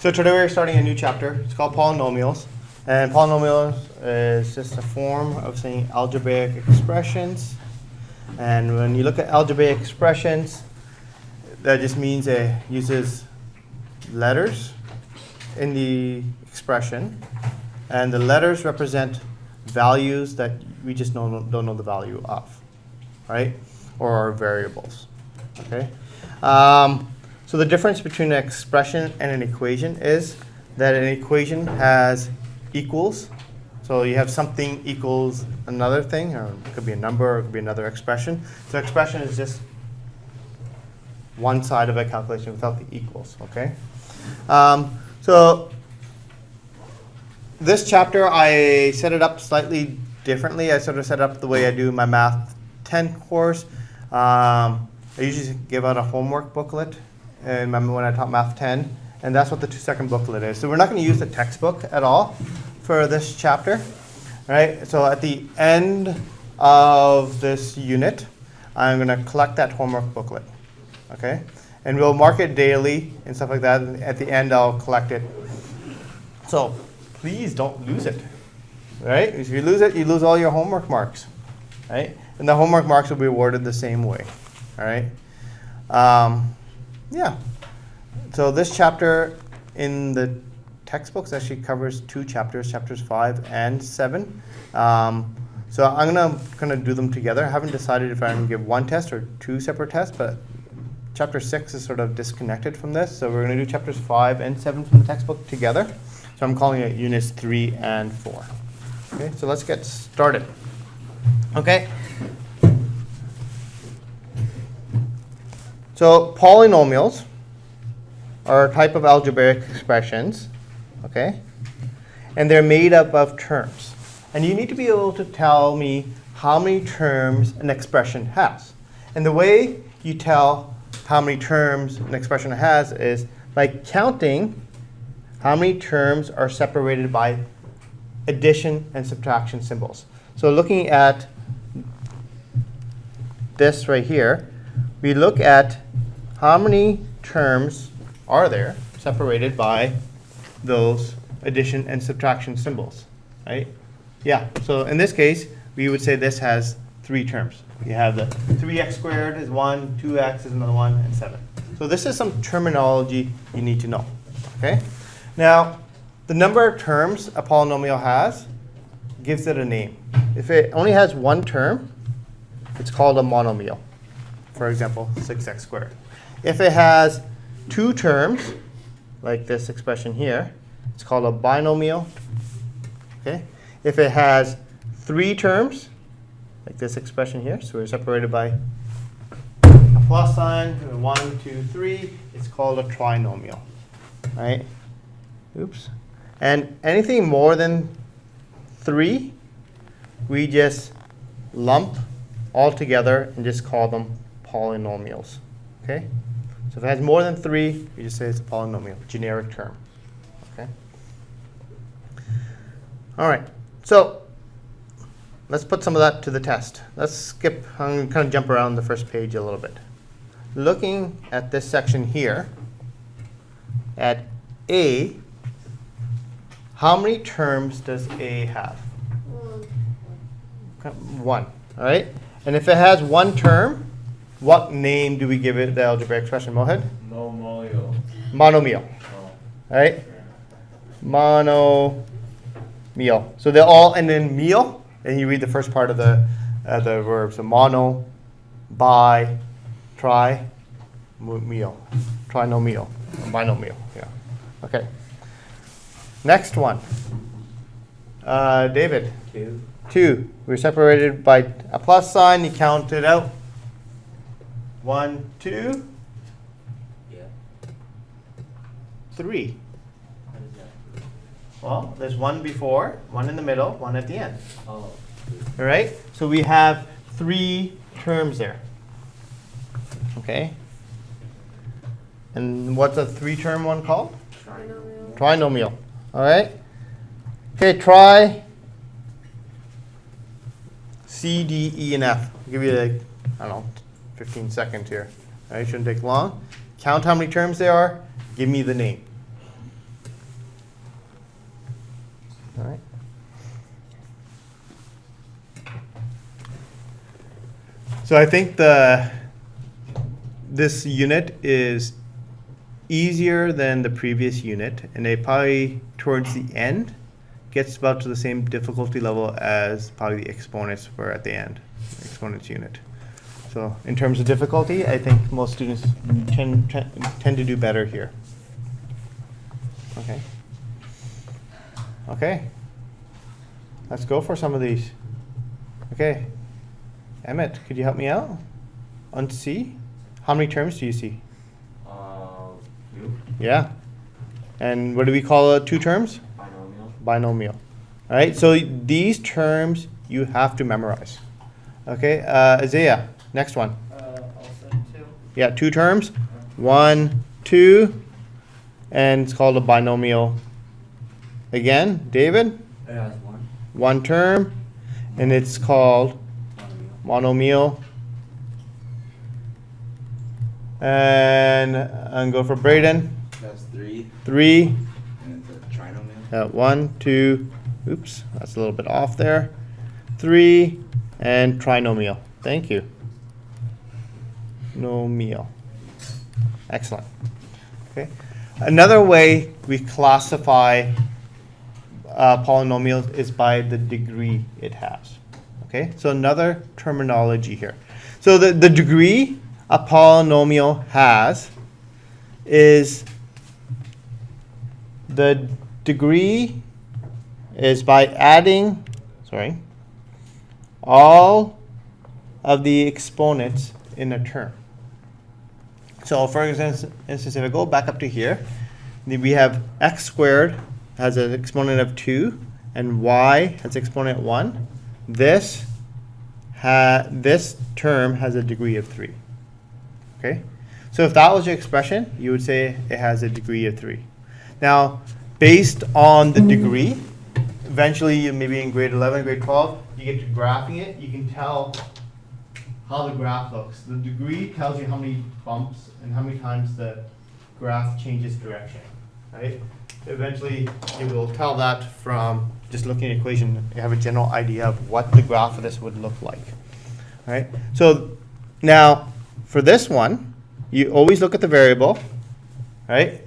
So today we're starting a new chapter. It's called polynomials. And polynomials is just a form of saying algebraic expressions. And when you look at algebraic expressions, that just means it uses letters in the expression. And the letters represent values that we just don't know the value of, right? Or variables, okay? So the difference between an expression and an equation is that an equation has equals. So you have something equals another thing, or it could be a number, or it could be another expression. So expression is just one side of a calculation without the equals, okay? So this chapter, I set it up slightly differently. I sort of set it up the way I do my Math 10 course. I usually give out a homework booklet when I taught Math 10, and that's what the 2-second booklet is. So we're not going to use the textbook at all for this chapter, right? So at the end of this unit, I'm going to collect that homework booklet, okay? And we'll mark it daily and stuff like that. And at the end, I'll collect it. So please don't lose it, right? If you lose it, you lose all your homework marks, right? And the homework marks will be awarded the same way, all right? Yeah. So this chapter in the textbooks actually covers 2 chapters, chapters 5 and 7. So I'm gonna do them together. I haven't decided if I'm gonna give one test or 2 separate tests, but chapter 6 is sort of disconnected from this. So we're gonna do chapters 5 and 7 from the textbook together. So I'm calling it units 3 and 4. Okay, so let's get started. Okay. So polynomials are a type of algebraic expressions, okay? And they're made up of terms. And you need to be able to tell me how many terms an expression has. And the way you tell how many terms an expression has is by counting how many terms are separated by addition and subtraction symbols. So looking at this right here, we look at how many terms are there separated by those addition and subtraction symbols, right? Yeah, so in this case, we would say this has 3 terms. We have the 3x squared is 1, 2x is another 1, and 7. So this is some terminology you need to know, okay? Now, the number of terms a polynomial has gives it a name. If it only has 1 term, it's called a monomial. For example, 6x squared. If it has 2 terms, like this expression here, it's called a binomial. Okay? If it has 3 terms, like this expression here, so we're separated by a plus sign, 1, 2, 3, it's called a trinomial. Right? Oops. And anything more than 3, we just lump all together and just call them polynomials. Okay? So if it has more than 3, you just say it's a polynomial, generic term. Okay? All right. So let's put some of that to the test. Let's skip, I'm going to kind of jump around the first page a little bit. Looking at this section here, at A, how many terms does A have? 1. All right? And if it has 1 term, what name do we give it, the algebraic expression, Mohit? Monomial. All right? Monomial. So they're all end in meal, and you read the first part of the verb. So mono, bi, tri, meal. Trinomial. Binomial. Yeah. Okay. Next one. David. 2. We're separated by a plus sign. You count it out. 1, 2, 3. Well, there's 1 before, 1 in the middle, 1 at the end. All right? So we have 3 terms there. Okay? And what's a 3-term one called? Trinomial. All right? Okay, try C, D, E, and F. I'll give you, I don't know, 15 seconds here. All right, shouldn't take long. Count how many terms there are. Give me the name. All right. So I think this unit is easier than the previous unit, and they probably towards the end gets about to the same difficulty level as probably the exponents were at the end, exponents unit. So in terms of difficulty, I think most students tend to do better here. Okay. Okay. Let's go for some of these. Okay. Emmett, could you help me out on C? How many terms do you see? Few. Yeah. And what do we call two terms? Binomial. Binomial. All right, so these terms you have to memorize. Okay, Isaiah, next one. Also 2. Yeah, two terms. 1, 2, and it's called a binomial. Again, David? It has one. One term, and it's called monomial. And I'm go for Braden. That's 3. 3. And it's a trinomial. 1, 2. Oops, that's a little bit off there. 3 and trinomial. Thank you. Nomial. Excellent. Okay. Another way we classify polynomials is by the degree it has. Okay, so another terminology here. So the degree a polynomial has is the degree is by adding, all of the exponents in a term. So for instance, if I go back up to here, we have x squared has an exponent of 2 and y has exponent 1. This term has a degree of 3. Okay? So if that was your expression, you would say it has a degree of 3. Now, based on the degree, eventually maybe in grade 11, grade 12, you get to graphing it, you can tell how the graph looks. The degree tells you how many bumps and how many times the graph changes direction, right? Eventually, you will tell that from just looking at the equation. You have a general idea of what the graph of this would look like, right? So now, for this one, you always look at the variable, right?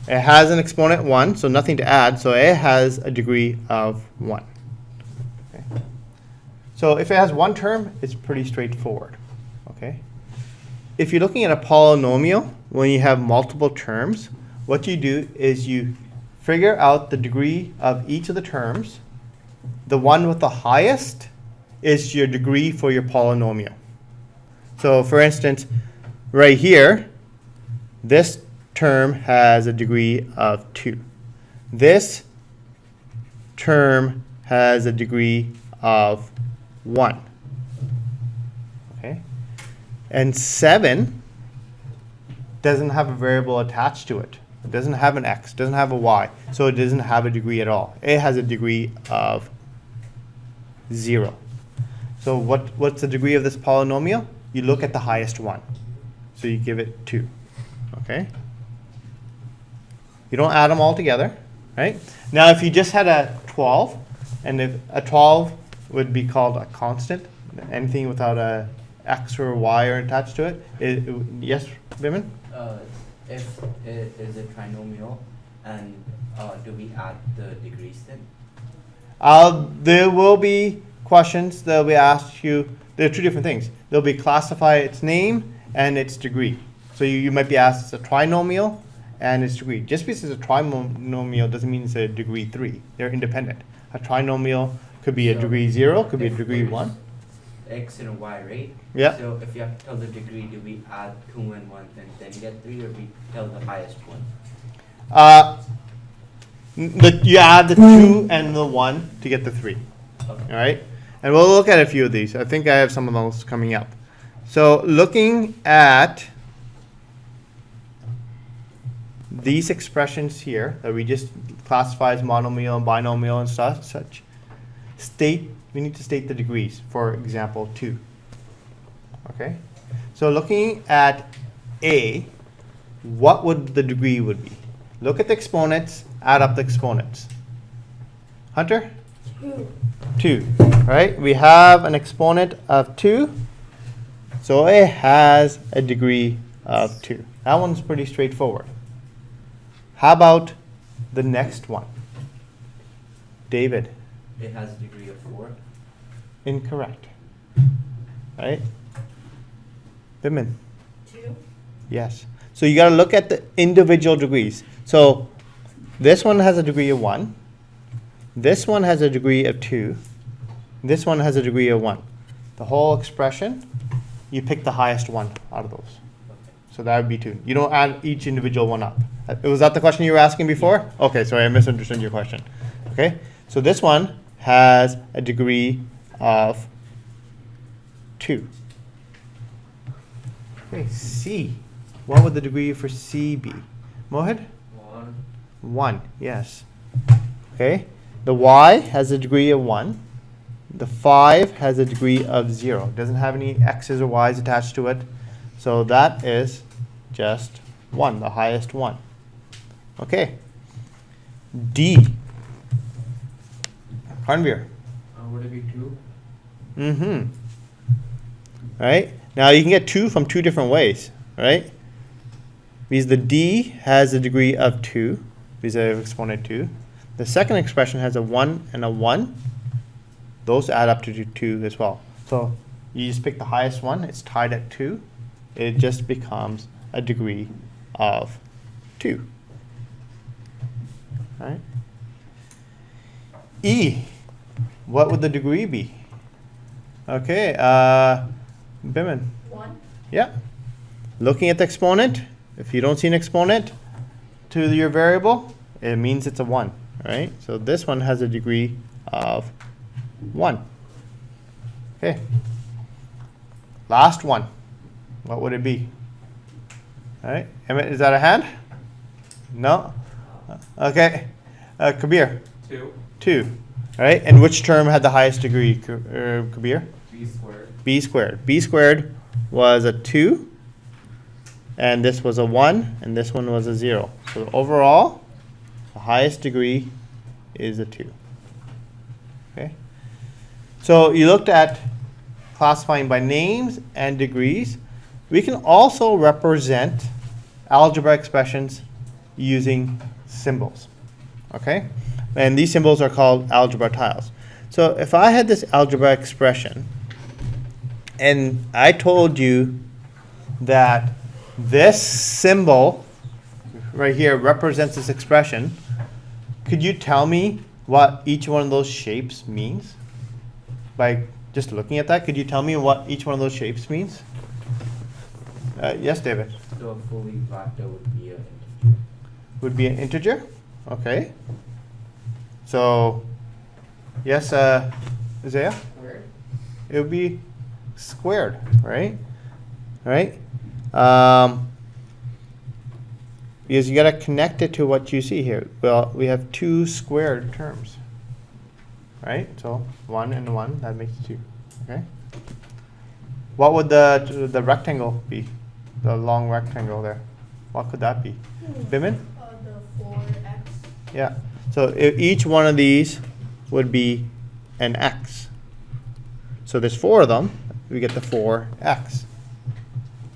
It has an exponent 1, so nothing to add, so it has a degree of 1. Okay. So if it has one term, it's pretty straightforward. Okay. If you're looking at a polynomial, when you have multiple terms, what you do is you figure out the degree of each of the terms. The one with the highest is your degree for your polynomial. So for instance, right here, this term has a degree of 2. This term has a degree of 1. Okay? And 7 doesn't have a variable attached to it. It doesn't have an x, doesn't have a y, so it doesn't have a degree at all. It has a degree of 0. So what's the degree of this polynomial? You look at the highest one. So you give it 2. Okay? You don't add them all together, right? Now if you just had a 12, and if a 12 would be called a constant, anything without a x or y or attached to it, yes, Biman? If it is a trinomial, and do we add the degrees then? There will be questions that will be asked you. There are two different things. They'll be classify its name and its degree. So you might be asked it's a trinomial and its degree. Just because it's a trinomial doesn't mean it's a degree 3. They're independent. A trinomial could be a degree 0, could be a degree 1. X and y, right? Yeah. So if you have to tell the degree, do we add 2 and 1 and then get 3, or we tell the highest one? You add the 2 and the 1 to get the 3. Okay. All right? And we'll look at a few of these. I think I have some of those coming up. So looking at these expressions here that we just classify as monomial and binomial and such, we need to state the degrees. For example, 2. Okay? So looking at A, what would the degree would be? Look at the exponents, add up the exponents. Hunter? 2. 2. Right? We have an exponent of 2. So it has a degree of 2. That one's pretty straightforward. How about the next one? David? It has a degree of 4. Incorrect. Right? Bimin? 2. Yes. So you got to look at the individual degrees. So this one has a degree of 1. This one has a degree of 2. This one has a degree of 1. The whole expression, you pick the highest one out of those. Okay. So that would be 2. You don't add each individual one up. Was that the question you were asking before? Okay, sorry, I misunderstood your question. Okay, so this one has a degree of 2. Okay, C. What would the degree for C be? Mohit? 1. 1, yes. Okay, the Y has a degree of 1. The 5 has a degree of 0. Doesn't have any X's or Y's attached to it. So that is just 1, the highest one. Okay. D. Karnveer. Would it be 2? Mm-hmm. Right? Now you can get 2 from 2 different ways, right? Because the D has a degree of 2, because I have exponent 2. The second expression has a 1 and a 1. Those add up to 2 as well. So you just pick the highest one. It's tied at 2. It just becomes a degree of 2. All right? E. What would the degree be? Okay, Biman. 1. Yeah. Looking at the exponent, if you don't see an exponent to your variable, it means it's a 1, right? So this one has a degree of 1. Okay. Last one. What would it be? All right. Emmett, is that a hand? No? Okay. Kabir. 2. 2. All right. And which term had the highest degree, Kabir? B squared. B squared. B squared was a 2. And this was a 1. And this one was a 0. So overall, the highest degree is a 2. Okay. So you looked at classifying by names and degrees. We can also represent algebra expressions using symbols. Okay? And these symbols are called algebra tiles. So if I had this algebra expression and I told you that this symbol right here represents this expression, could you tell me what each one of those shapes means? By just looking at that, could you tell me what each one of those shapes means? Yes, David. So a fully factor would be an integer. Would be an integer? Okay. So, yes, Isaiah? Squared. It would be squared, right? Right? Because you got to connect it to what you see here. Well, we have 2 squared terms, right? So 1 and 1, that makes 2. Okay. What would the rectangle be? The long rectangle there. What could that be? Bimin? The 4x. Yeah. So if each one of these would be an x. So there's 4 of them. We get the 4x.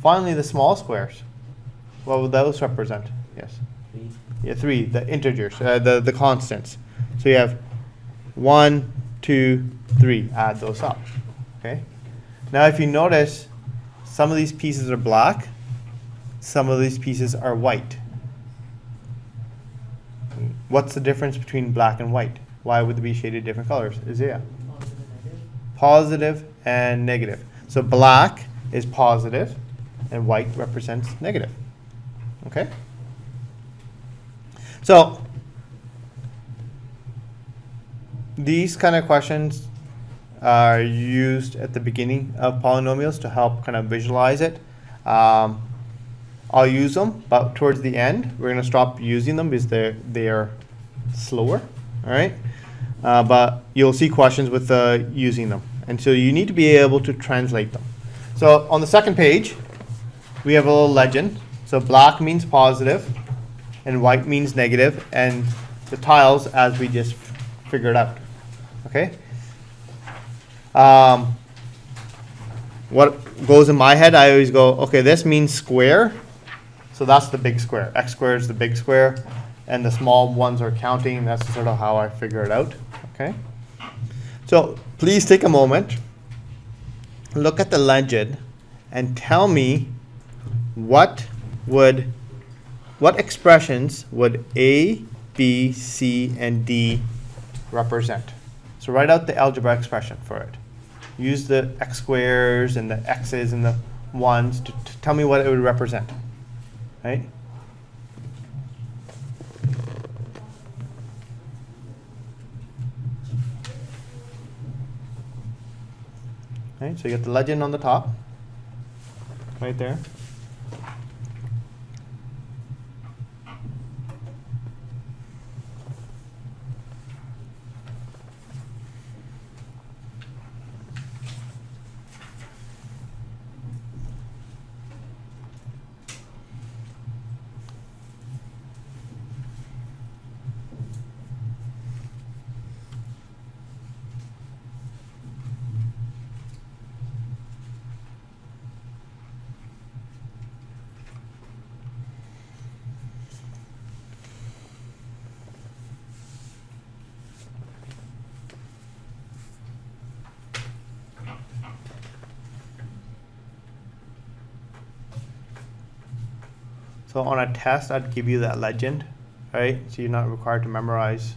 Finally, the small squares. What would those represent? Yes. 3. Yeah, 3. The integers, the constants. So you have 1, 2, 3. Add those up. Okay. Now, if you notice, some of these pieces are black. Some of these pieces are white. What's the difference between black and white? Why would they be shaded different colors? Isaiah? Positive and negative. So black is positive and white represents negative. Okay? So these kind of questions are used at the beginning of polynomials to help kind of visualize it. I'll use them, but towards the end, we're going to stop using them because they are slower. All right, but you'll see questions with using them, and so you need to be able to translate them. So on the second page, we have a little legend. So black means positive, and white means negative, and the tiles, as we just figure it out. Okay? What goes in my head, I always go, okay, this means square. So that's the big square. X squared is the big square. And the small ones are counting. That's sort of how I figure it out. Okay? So please take a moment, look at the legend, and tell me what expressions would A, B, C, and D represent. So write out the algebra expression for it. Use the x squares and the x's and the 1s to tell me what it would represent. Right? Right, so you get the legend on the top, right there. So on a test, I'd give you that legend, right? So you're not required to memorize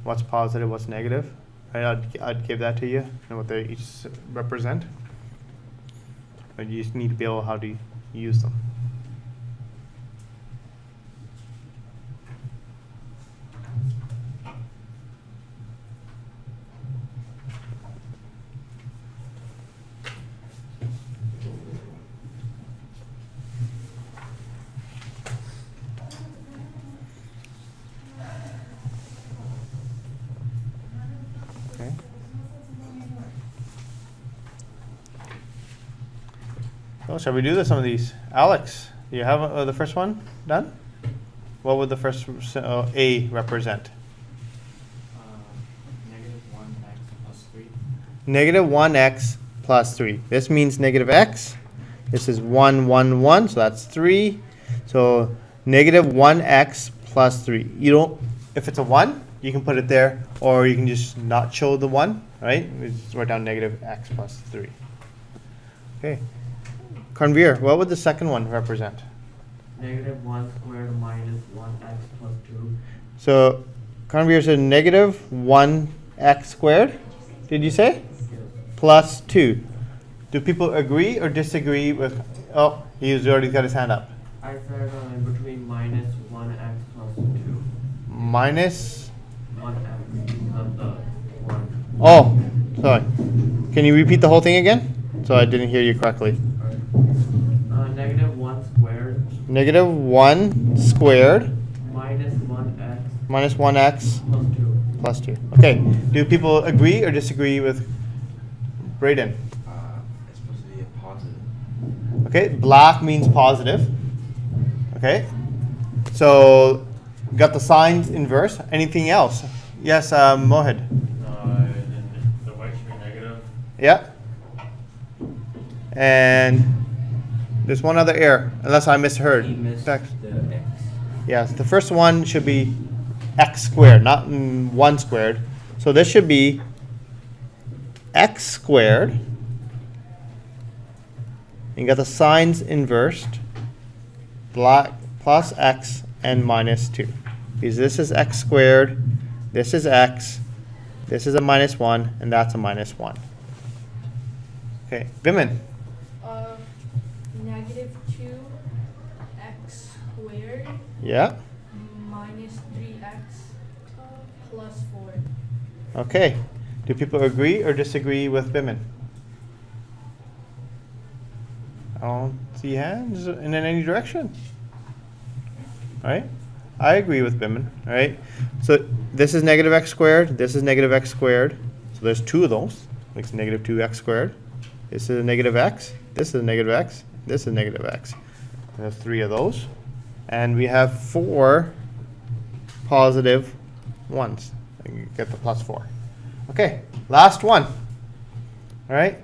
what's positive, what's negative, right? I'd give that to you and what they each represent. But you just need to be able how to use them. Okay. So shall we do some of these? Alex, do you have the first one done? What would the first A represent? Negative 1x plus 3. -1x + 3. This means negative x. This is 1, 1, 1, so that's 3. So -1x + 3. You don't, if it's a 1, you can put it there, or you can just not show the 1, right? We just write down -x + 3. Okay. Conveer, what would the second one represent? Negative 1 squared minus 1x plus 2. So Conveer said -1x squared, did you say? Plus 2. Do people agree or disagree with, oh, he's already got his hand up. I said between minus 1x plus 2. Minus, 1x, not the 1. oh, sorry. Can you repeat the whole thing again? So I didn't hear you correctly. Negative 1 squared -1 squared minus 1x minus 1x plus 2. plus 2. Okay, do people agree or disagree with Braden? It's supposed to be a positive. Okay, black means positive. Okay, so got the signs inverse. Anything else? Yes, Mohid. The white should be negative. Yeah. And there's one other error, unless I misheard. He missed Text. the x. Yes, the first one should be x squared, not 1 squared. So this should be x squared. You got the signs inversed, black plus x and minus 2. Because this is x squared, this is x, this is a -1, and that's a -1. Okay, Vimin. Negative 2x squared Yeah. minus 3x plus 4. Okay. Do people agree or disagree with Bimin? I don't see hands in any direction. All right. I agree with Bimin. All right. So this is -x squared. This is -x squared. So there's 2 of those. Makes -2x squared. This is a -x. This is a -x. This is -x. There's 3 of those. And we have 4 positive ones. get the plus 4. Okay, last one. All right,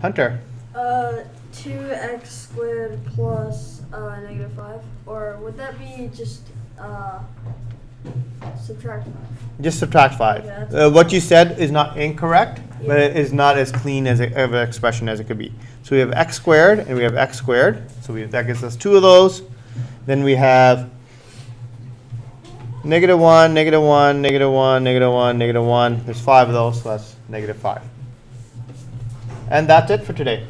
Hunter. 2x squared plus negative 5, or would that be just subtract 5? Just subtract 5. Okay, that's- What you said is not incorrect, but Yeah. it is not as clean as of an expression as it could be. So we have x squared and we have x squared. So that gives us 2 of those. Then we have negative 1, negative 1, negative 1, negative 1, negative 1. There's 5 of those, so that's negative 5. And that's it for today.